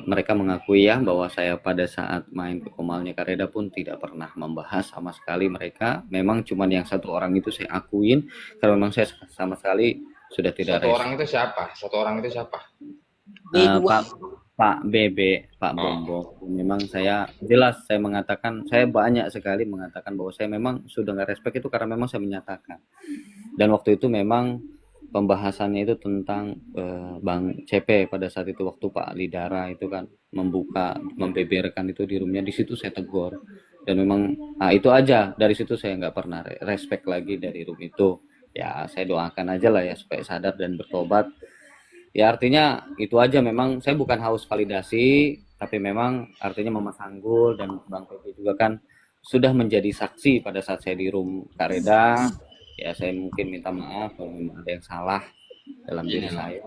mereka mengakui ya bahwa saya pada saat main ke Komalnya Kareda pun tidak pernah membahas sama sekali mereka. Memang cuman yang satu orang itu saya akuin karena memang saya sama sekali sudah tidak Satu orang itu siapa? Satu orang itu siapa? Pak BB, Pak Bombo. Memang saya jelas saya mengatakan, saya banyak sekali mengatakan bahwa saya memang sudah nggak respect itu karena memang saya menyatakan. Dan waktu itu memang pembahasannya itu tentang Bang CP pada saat itu waktu Pak Lidara itu kan membeberkan itu di roomnya, di situ saya tegur dan memang itu aja, dari situ saya nggak pernah respect lagi dari room itu. Ya saya doakan aja lah ya supaya sadar dan bertobat. Ya artinya itu aja, memang saya bukan haus validasi, tapi memang artinya Mama Sanggul dan Bang Pepe juga kan sudah menjadi saksi pada saat saya di room Kak Reda. Ya saya mungkin minta maaf kalau memang ada yang salah dalam diri saya.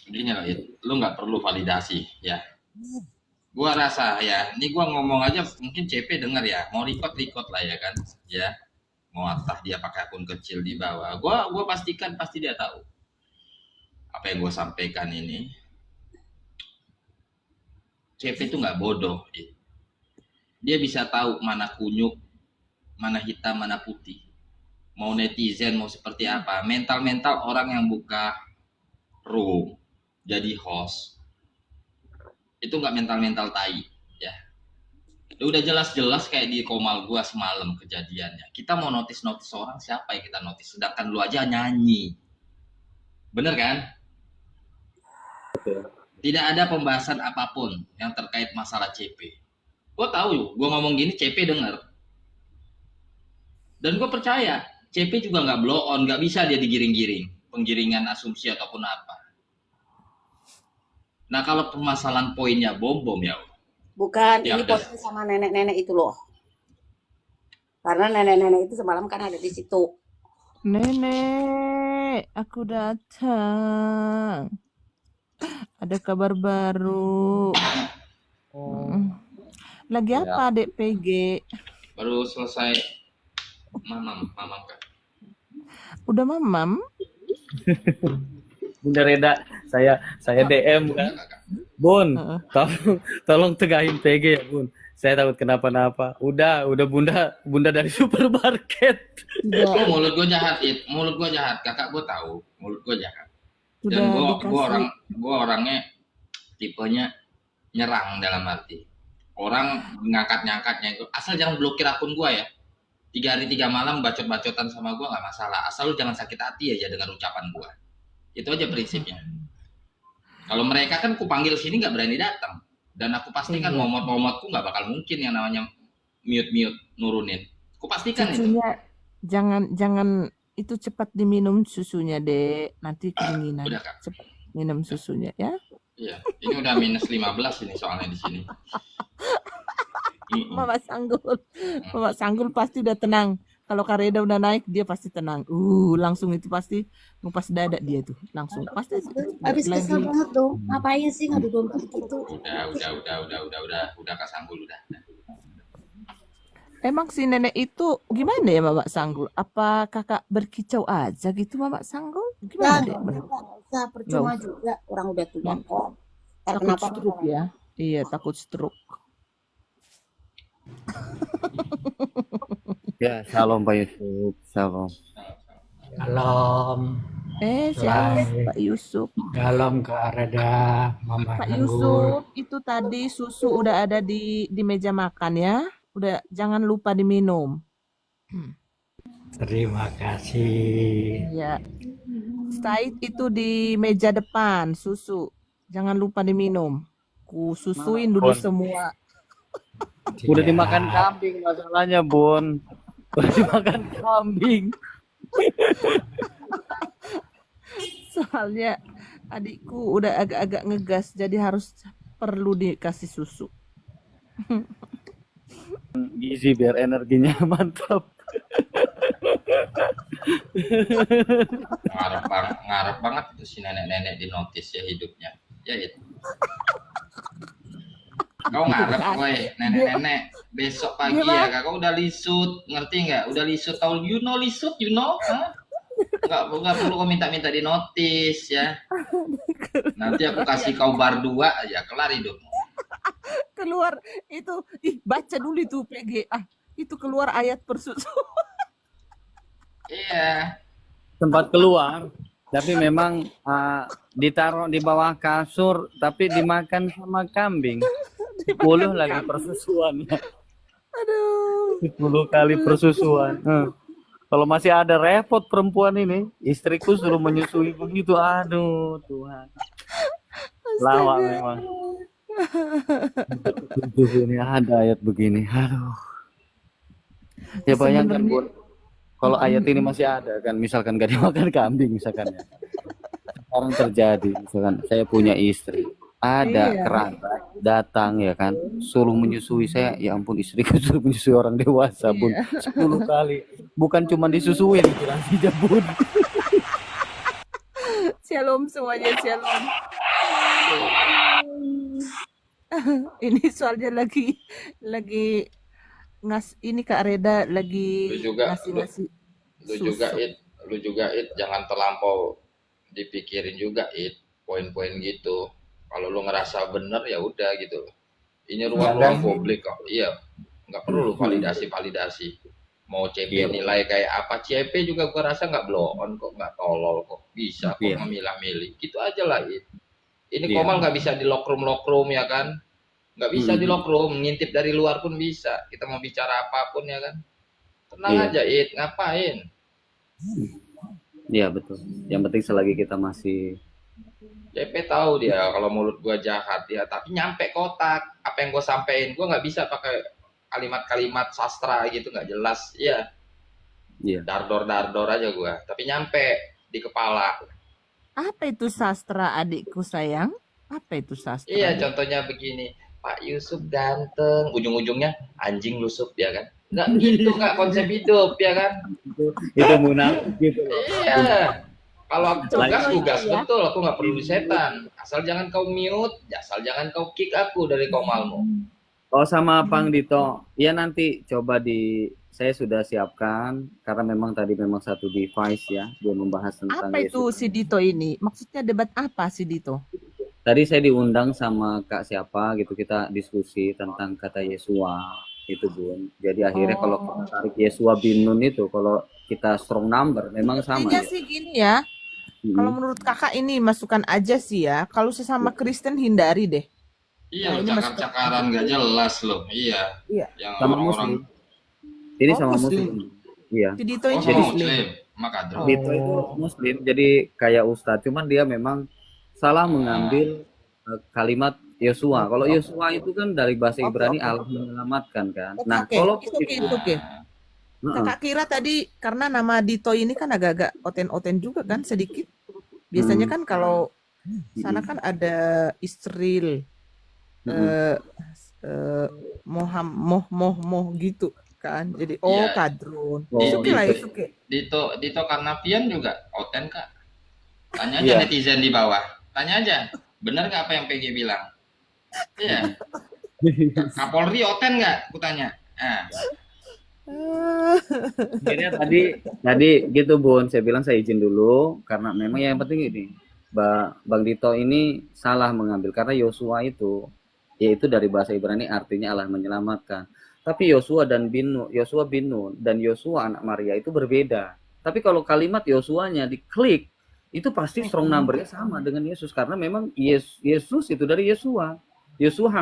Gini loh, lu nggak perlu validasi ya. Gua rasa ya, ini gua ngomong aja mungkin CP dengar ya, mau record lah ya kan, ya. Mau entah dia pakai akun kecil di bawah. Gua pastikan pasti dia tahu apa yang gue sampaikan ini. CP itu nggak bodoh, dia bisa tahu mana kunyuk, mana hitam, mana putih. Mau netizen mau seperti apa, mental orang yang buka room jadi host itu nggak mental tai ya. Udah jelas-jelas kayak di Komal gua semalam kejadiannya. Kita mau notice orang, siapa yang kita notice? Sedangkan lu aja nyanyi, bener kan? Tidak ada pembahasan apapun yang terkait masalah CP. Gue tahu, gue ngomong gini CP denger. Dan gue percaya CP juga nggak blow on, nggak bisa dia digiring-giring, penggiringan asumsi ataupun apa. Nah kalau permasalahan poinnya bom ya. Bukan, ya ini posisi sama nenek-nenek itu loh. Karena nenek-nenek itu semalam kan ada di situ. Nenek, aku datang. Ada kabar baru. Lagi apa Dek PG? Baru selesai mamam kan. Udah mamam? Bunda Reda, saya DM kan. Bun, tolong tegahin PG ya Bun. Saya takut kenapa-napa. Udah bunda dari supermarket. Oh, mulut gue jahat, kakak gue tahu, mulut gue jahat. Dan gue orangnya tipenya nyerang dalam arti orang ngangkat-ngangkatnya itu asal jangan blokir akun gue ya. 3 hari 3 malam bacot-bacotan sama gue nggak masalah, asal lu jangan sakit hati aja dengan ucapan gue. Itu aja prinsipnya. Kalau mereka kan ku panggil sini nggak berani datang, dan aku pastikan momot-momotku nggak bakal mungkin yang namanya mute nurunin. Ku pastikan susunya, itu jangan itu cepat diminum susunya Dek, nanti kedinginan. Udah, Kak. Cepat minum susunya ya. Iya, ini udah minus 15 ini soalnya di sini. Mama Sanggul pasti udah tenang. Kalau Kareda udah naik dia pasti tenang. Langsung itu pasti ngupas dada dia tuh. Langsung pasti habis kesel banget dong. Ngapain sih ngadu domba gitu? Udah Kak Sanggul udah. Emang si nenek itu gimana ya Mama Sanggul? Apa kakak berkicau aja gitu Mama Sanggul? Gimana deh? Nggak percuma juga, orang udah tua kok. Takut stroke ya? Iya, takut stroke. Ya, shalom Pak Yusuf. Shalom. Siapa Pak Yusuf? Shalom ke Areda, Mama Pak Yusuf, itu tadi susu udah ada di meja makan ya. Udah jangan lupa diminum. Terima kasih. Ya. Said itu di meja depan susu. Jangan lupa diminum. Ku susuin dulu semua. Udah dimakan kambing masalahnya, Bun. Udah dimakan kambing. Soalnya adikku udah agak-agak ngegas, jadi perlu dikasih susu. Gizi biar energinya mantap. Ngarep banget itu si nenek-nenek di notis ya hidupnya. Ya itu. Kau ngarep, woi nenek-nenek besok pagi ya kau udah lisut, ngerti nggak? Udah lisut, tahu lisut, Nggak perlu kau minta di notis ya. Nanti aku kasih kau bar 2 aja, kelar hidupmu. Keluar itu, baca dulu itu PG. Itu keluar ayat persusuan. Iya. Sempat keluar, tapi memang ditaruh di bawah kasur, tapi dimakan sama kambing. 10 lagi persusuannya. Aduh. 10 kali persusuan. Kalau masih ada repot perempuan ini, istriku suruh menyusui begitu. Aduh, Tuhan. Lawak memang. Ini ada ayat begini. Aduh. Ya bayangkan, Bun. Kalau ayat ini masih ada kan, misalkan gak dimakan kambing misalkan ya. Sekarang terjadi, misalkan saya punya istri, ada kerabat datang ya kan, suruh menyusui saya, ya ampun istriku suruh menyusui orang dewasa, Bun. 10 kali. Bukan cuma disusuin, dikasih Bun. Shalom semuanya, shalom. Ini soalnya lagi ini Kak Reda lagi Lu juga ngasih lu juga jangan terlampau dipikirin juga poin-poin gitu. Kalau lu ngerasa bener ya udah gitu. Ini ruang-ruang publik kok. Iya, nggak perlu lu validasi. Mau CP nilai kayak apa, CP juga gua rasa nggak blow on kok, nggak tolol kok, bisa kok memilah-milih. Gitu aja lah ini Komal nggak bisa di lockroom ya kan, nggak bisa di lockroom, ngintip dari luar pun bisa. Kita mau bicara apapun ya kan, tenang aja ngapain. Iya betul. Yang penting selagi kita masih CP tahu dia kalau mulut gua jahat ya, tapi nyampe kotak. Apa yang gua sampein, gua nggak bisa pakai kalimat-kalimat sastra gitu, nggak jelas. Iya. Dardor aja gua, tapi nyampe di kepala. Apa itu sastra adikku sayang? Apa itu sastra? Iya, contohnya begini, Pak Yusuf ganteng, ujung-ujungnya anjing lusuk ya kan? Nggak gitu Kak konsep hidup ya kan? Itu munafik gitu. Iya. Kalau aku tugas betul, aku nggak perlu setan. Asal jangan kau mute, asal jangan kau kick aku dari komalmu. Oh sama Pang Dito, ya nanti coba saya sudah siapkan karena memang tadi memang satu device ya, dia membahas tentang apa itu si Dito ini? Maksudnya debat apa si Dito? Tadi saya diundang sama Kak siapa gitu, kita diskusi tentang kata Yesua itu Bun. Jadi akhirnya kalau kita tarik Yesua bin Nun itu, kalau kita strong number memang sama. Intinya sih gini ya. Kalau menurut kakak ini masukan aja sih ya. Kalau sesama Kristen hindari deh. Iya, cakar-cakaran gak jelas loh. Iya. Yang sama Muslim. Ini sama Muslim. Iya. Si Dito ini Muslim. Makadro. Dito itu Muslim, jadi kayak Ustadz. Cuman dia memang salah mengambil kalimat Yosua. Kalau Yosua itu kan dari bahasa Ibrani Allah menyelamatkan kan. Nah, kalau itu Kakak kira tadi karena nama Dito ini kan agak-agak oten-oten juga kan sedikit. Biasanya kan kalau sana kan ada Israel, moh gitu kan. Jadi kadrun. Dito karena Pian juga oten Kak. Tanya aja netizen di bawah. Tanya aja. Bener nggak apa yang PG bilang? Iya. Kapolri oten nggak? Aku tanya. Akhirnya tadi gitu Bun, saya bilang saya izin dulu karena memang yang penting ini Bang Dito ini salah mengambil karena Yosua itu yaitu dari bahasa Ibrani artinya Allah menyelamatkan. Tapi Yosua bin Nun dan Yosua anak Maria itu berbeda. Tapi kalau kalimat Yosuanya diklik itu pasti strong numbernya sama dengan Yesus karena memang Yesus itu dari Yosua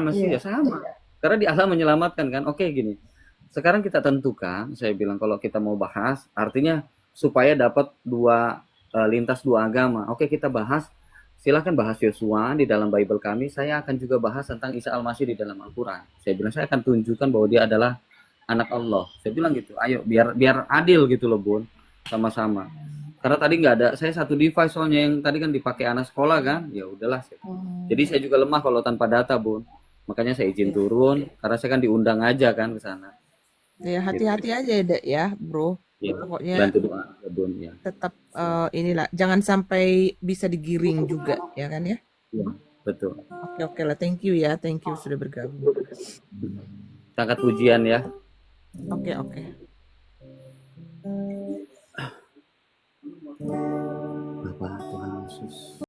Mesias sama. Karena di Allah menyelamatkan kan. Oke gini. Sekarang kita tentukan, saya bilang kalau kita mau bahas, artinya supaya dapat lintas dua agama. Oke, kita bahas, silahkan bahas Yosua di dalam Bible kami. Saya akan juga bahas tentang Isa Al-Masih di dalam Al-Quran. Saya bilang saya akan tunjukkan bahwa dia adalah anak Allah. Saya bilang gitu, ayo biar adil gitu loh Bun, sama-sama. Karena tadi nggak ada, saya satu device soalnya yang tadi kan dipakai anak sekolah kan, ya udahlah. Jadi saya juga lemah kalau tanpa data Bun. Makanya saya izin turun, karena saya kan diundang aja kan ke sana. Ya hati-hati aja ya Dek ya Bro. Ya, pokoknya bantu doa Bun ya. Tetap inilah jangan sampai bisa digiring juga ya kan ya. Iya betul. Oke lah, thank you sudah bergabung. Sangat pujian ya. Oke. Bapak Tuhan Yesus.